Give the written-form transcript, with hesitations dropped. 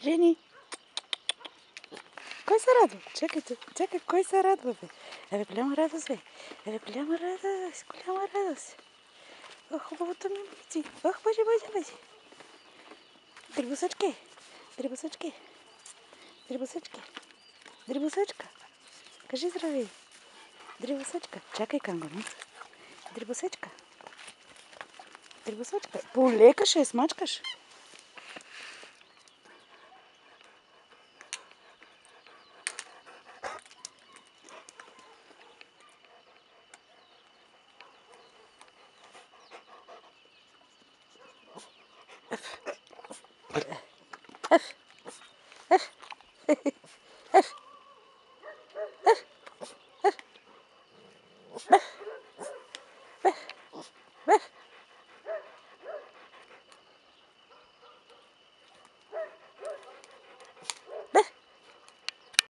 Жени! Кой се радва? Чакайте, чакай, кой се радва, бе? Абе, голяма радост, бе. Абе, голяма радост, голяма радост. Ох, хубавото ми момиче. Ох, боже, боже, боже. Дрибосъчки, дрибосъчки, дрибосъчки, дрибосъчка. Кажи здравей. Дрибосъчка. Чакай, кангур. Дрибосъчка. Дрибосъчка. Полека ще я смачкаш. Еф. Еф.